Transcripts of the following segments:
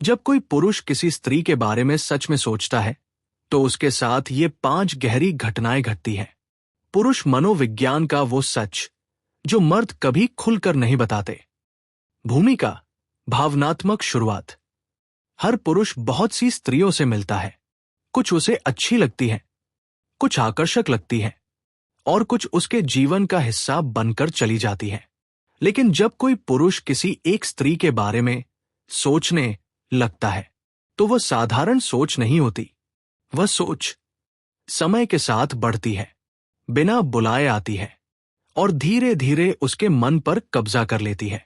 जब कोई पुरुष किसी स्त्री के बारे में सच में सोचता है तो उसके साथ ये 5 गहरी घटनाएं घटती हैं। पुरुष मनोविज्ञान का वो सच जो मर्द कभी खुलकर नहीं बताते। भूमिका, भावनात्मक शुरुआत। हर पुरुष बहुत सी स्त्रियों से मिलता है। कुछ उसे अच्छी लगती हैं, कुछ आकर्षक लगती हैं और कुछ उसके जीवन का हिस्सा बनकर चली जाती हैं। लेकिन जब कोई पुरुष किसी एक स्त्री के बारे में सोचने लगता है तो वह साधारण सोच नहीं होती। वह सोच समय के साथ बढ़ती है, बिना बुलाए आती है और धीरे धीरे उसके मन पर कब्जा कर लेती है।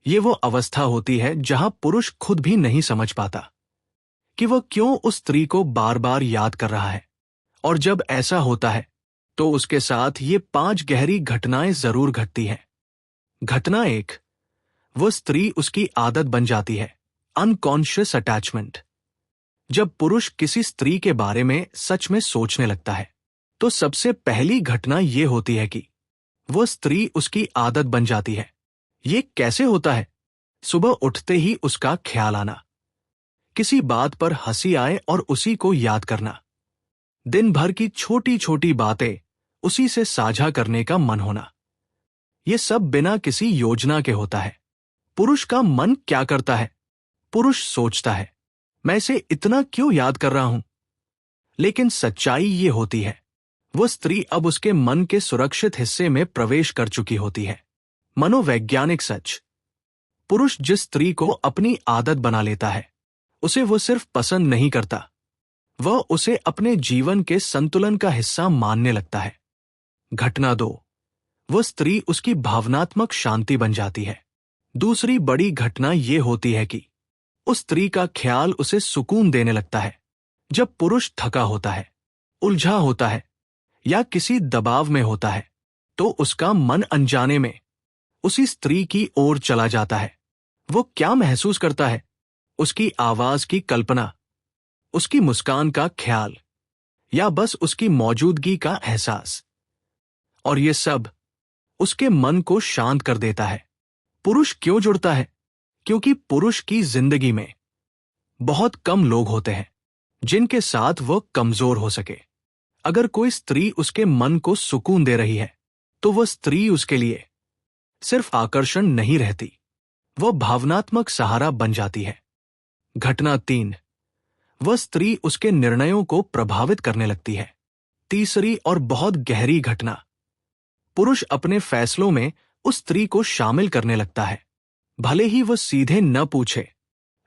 ये वो अवस्था होती है जहां पुरुष खुद भी नहीं समझ पाता कि वह क्यों उस स्त्री को बार बार याद कर रहा है। और जब ऐसा होता है तो उसके साथ ये 5 गहरी घटनाएं जरूर घटती हैं। घटना 1, वह स्त्री उसकी आदत बन जाती है। Unconscious attachment. जब पुरुष किसी स्त्री के बारे में सच में सोचने लगता है तो सबसे पहली घटना यह होती है कि वह स्त्री उसकी आदत बन जाती है। ये कैसे होता है? सुबह उठते ही उसका ख्याल आना, किसी बात पर हंसी आए और उसी को याद करना, दिन भर की छोटी छोटी बातें उसी से साझा करने का मन होना। ये सब बिना किसी योजना के होता है। पुरुष का मन क्या करता है? पुरुष सोचता है, मैं इसे इतना क्यों याद कर रहा हूं? लेकिन सच्चाई ये होती है, वह स्त्री अब उसके मन के सुरक्षित हिस्से में प्रवेश कर चुकी होती है। मनोवैज्ञानिक सच। पुरुष जिस स्त्री को अपनी आदत बना लेता है उसे वो सिर्फ पसंद नहीं करता, वह उसे अपने जीवन के संतुलन का हिस्सा मानने लगता है। घटना 2, वह स्त्री उसकी भावनात्मक शांति बन जाती है। दूसरी बड़ी घटना यह होती है कि उस स्त्री का ख्याल उसे सुकून देने लगता है। जब पुरुष थका होता है, उलझा होता है या किसी दबाव में होता है तो उसका मन अनजाने में उसी स्त्री की ओर चला जाता है। वो क्या महसूस करता है? उसकी आवाज की कल्पना, उसकी मुस्कान का ख्याल या बस उसकी मौजूदगी का एहसास। और ये सब उसके मन को शांत कर देता है। पुरुष क्यों जुड़ता है? क्योंकि पुरुष की जिंदगी में बहुत कम लोग होते हैं जिनके साथ वह कमजोर हो सके। अगर कोई स्त्री उसके मन को सुकून दे रही है तो वह स्त्री उसके लिए सिर्फ आकर्षण नहीं रहती, वह भावनात्मक सहारा बन जाती है। घटना 3, वह स्त्री उसके निर्णयों को प्रभावित करने लगती है। तीसरी और बहुत गहरी घटना, पुरुष अपने फैसलों में उस स्त्री को शामिल करने लगता है। भले ही वह सीधे न पूछे,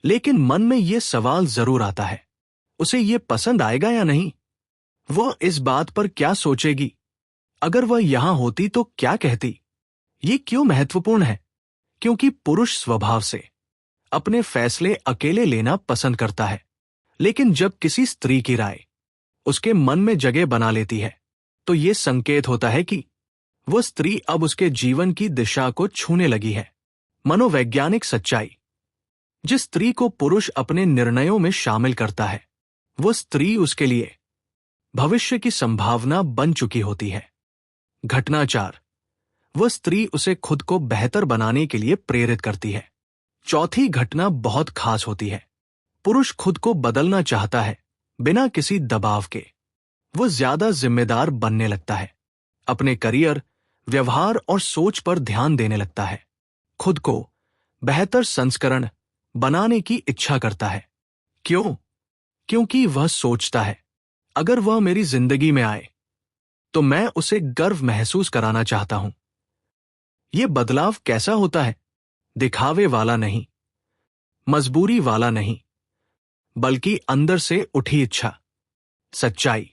लेकिन मन में यह सवाल जरूर आता है, उसे यह पसंद आएगा या नहीं? वह इस बात पर क्या सोचेगी? अगर वह यहां होती तो क्या कहती? ये क्यों महत्वपूर्ण है? क्योंकि पुरुष स्वभाव से अपने फैसले अकेले लेना पसंद करता है। लेकिन जब किसी स्त्री की राय उसके मन में जगह बना लेती है तो यह संकेत होता है कि वह स्त्री अब उसके जीवन की दिशा को छूने लगी है। मनोवैज्ञानिक सच्चाई। जिस स्त्री को पुरुष अपने निर्णयों में शामिल करता है वह स्त्री उसके लिए भविष्य की संभावना बन चुकी होती है। घटना 4, वह स्त्री उसे खुद को बेहतर बनाने के लिए प्रेरित करती है। चौथी घटना बहुत खास होती है। पुरुष खुद को बदलना चाहता है बिना किसी दबाव के। वह ज्यादा जिम्मेदार बनने लगता है, अपने करियर, व्यवहार और सोच पर ध्यान देने लगता है। खुद को बेहतर संस्करण बनाने की इच्छा करता है। क्यों? क्योंकि वह सोचता है, अगर वह मेरी जिंदगी में आए तो मैं उसे गर्व महसूस कराना चाहता हूं। यह बदलाव कैसा होता है? दिखावे वाला नहीं, मजबूरी वाला नहीं, बल्कि अंदर से उठी इच्छा। सच्चाई।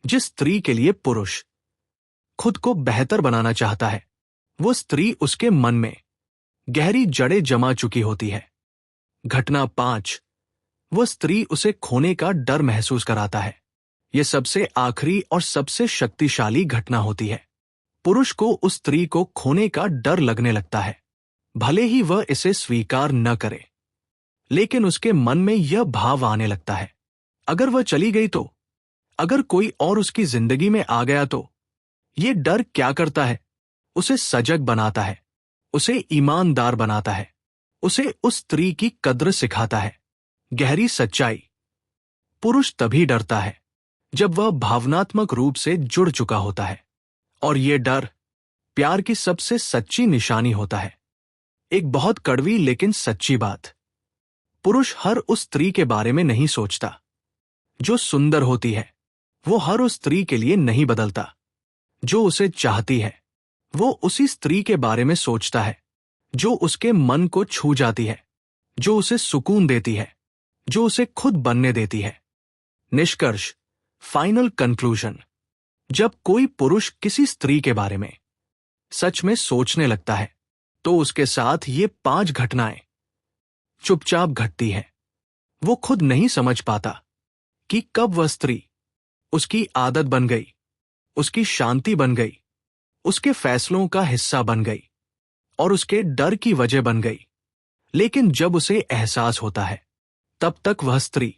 जिस स्त्री के लिए पुरुष खुद को बेहतर बनाना चाहता है वो स्त्री उसके मन में गहरी जड़ें जमा चुकी होती है। घटना 5, वह स्त्री उसे खोने का डर महसूस कराता है। यह सबसे आखिरी और सबसे शक्तिशाली घटना होती है। पुरुष को उस स्त्री को खोने का डर लगने लगता है। भले ही वह इसे स्वीकार न करे, लेकिन उसके मन में यह भाव आने लगता है, अगर वह चली गई तो, अगर कोई और उसकी जिंदगी में आ गया तो। यह डर क्या करता है? उसे सजग बनाता है, उसे ईमानदार बनाता है, उसे उस स्त्री की कद्र सिखाता है गहरी सच्चाई। पुरुष तभी डरता है जब वह भावनात्मक रूप से जुड़ चुका होता है, और ये डर प्यार की सबसे सच्ची निशानी होता है। एक बहुत कड़वी लेकिन सच्ची बात, पुरुष हर उस स्त्री के बारे में नहीं सोचता जो सुंदर होती है। वो हर उस स्त्री के लिए नहीं बदलता जो उसे चाहती है। वो उसी स्त्री के बारे में सोचता है जो उसके मन को छू जाती है, जो उसे सुकून देती है, जो उसे खुद बनने देती है। निष्कर्ष, फाइनल कंक्लूजन, जब कोई पुरुष किसी स्त्री के बारे में सच में सोचने लगता है तो उसके साथ ये 5 घटनाएं चुपचाप घटती हैं। वो खुद नहीं समझ पाता कि कब वह स्त्री उसकी आदत बन गई, उसकी शांति बन गई, उसके फैसलों का हिस्सा बन गई और उसके डर की वजह बन गई। लेकिन जब उसे एहसास होता है, तब तक वह स्त्री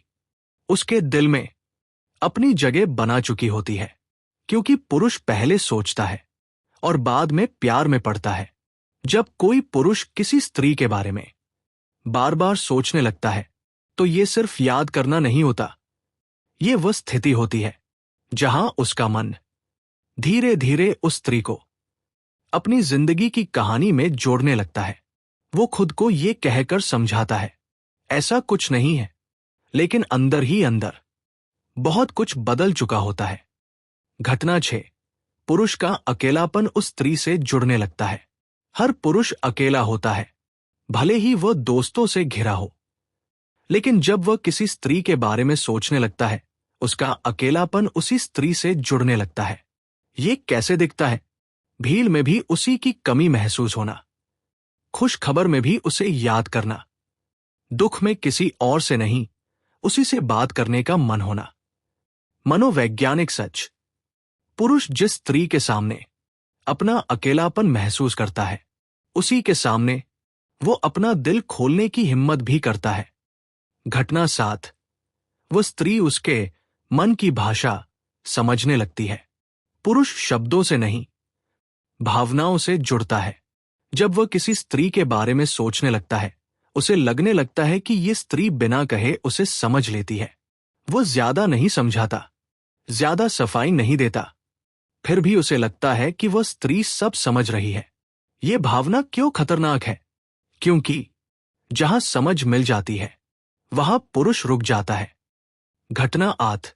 उसके दिल में अपनी जगह बना चुकी होती है। क्योंकि पुरुष पहले सोचता है और बाद में प्यार में पड़ता है। जब कोई पुरुष किसी स्त्री के बारे में बार बार सोचने लगता है तो ये सिर्फ याद करना नहीं होता, ये वह स्थिति होती है जहां उसका मन धीरे धीरे उस स्त्री को अपनी जिंदगी की कहानी में जोड़ने लगता है। वो खुद को ये कहकर समझाता है, ऐसा कुछ नहीं है, लेकिन अंदर ही अंदर बहुत कुछ बदल चुका होता है। घटना 6, पुरुष का अकेलापन उस स्त्री से जुड़ने लगता है। हर पुरुष अकेला होता है, भले ही वह दोस्तों से घिरा हो। लेकिन जब वह किसी स्त्री के बारे में सोचने लगता है, उसका अकेलापन उसी स्त्री से जुड़ने लगता है। ये कैसे दिखता है? भीड़ में भी उसी की कमी महसूस होना, खुश खबर में भी उसे याद करना, दुख में किसी और से नहीं उसी से बात करने का मन होना। मनोवैज्ञानिक सच, पुरुष जिस स्त्री के सामने अपना अकेलापन महसूस करता है, उसी के सामने वो अपना दिल खोलने की हिम्मत भी करता है। घटना 7, वो स्त्री उसके मन की भाषा समझने लगती है। पुरुष शब्दों से नहीं, भावनाओं से जुड़ता है। जब वह किसी स्त्री के बारे में सोचने लगता है, उसे लगने लगता है कि ये स्त्री बिना कहे उसे समझ लेती है। वो ज्यादा नहीं समझाता, ज्यादा सफाई नहीं देता, फिर भी उसे लगता है कि वह स्त्री सब समझ रही है। ये भावना क्यों खतरनाक है? क्योंकि जहां समझ मिल जाती है, वहां पुरुष रुक जाता है। घटना 8,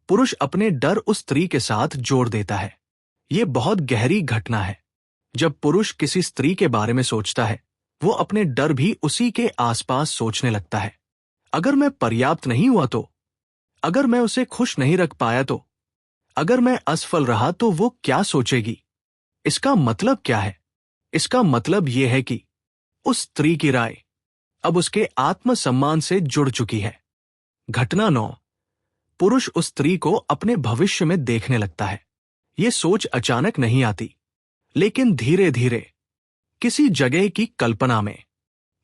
पुरुष अपने डर उस स्त्री के साथ जोड़ देता है। यह बहुत गहरी घटना है। जब पुरुष किसी स्त्री के बारे में सोचता है, वो अपने डर भी उसी के आसपास सोचने लगता है। अगर मैं पर्याप्त नहीं हुआ तो, अगर मैं उसे खुश नहीं रख पाया तो, अगर मैं असफल रहा तो वो क्या सोचेगी? इसका मतलब क्या है? इसका मतलब यह है कि उस स्त्री की राय अब उसके आत्मसम्मान से जुड़ चुकी है। घटना 9, पुरुष उस स्त्री को अपने भविष्य में देखने लगता है। ये सोच अचानक नहीं आती, लेकिन धीरे धीरे किसी जगह की कल्पना में,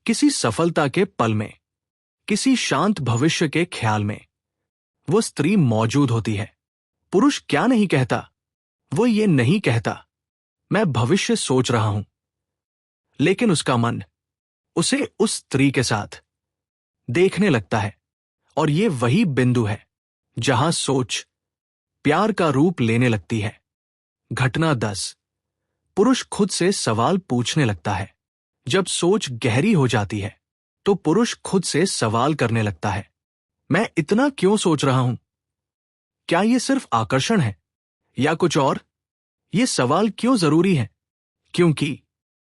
किसी सफलता के पल में, किसी शांत भविष्य के ख्याल में वो स्त्री मौजूद होती है। पुरुष क्या नहीं कहता? वो ये नहीं कहता, मैं भविष्य सोच रहा हूं, लेकिन उसका मन उसे उस स्त्री के साथ देखने लगता है। और ये वही बिंदु है जहां सोच प्यार का रूप लेने लगती है। घटना 10, पुरुष खुद से सवाल पूछने लगता है। जब सोच गहरी हो जाती है, तो पुरुष खुद से सवाल करने लगता है, मैं इतना क्यों सोच रहा हूं? क्या यह सिर्फ आकर्षण है या कुछ और? ये सवाल क्यों जरूरी है? क्योंकि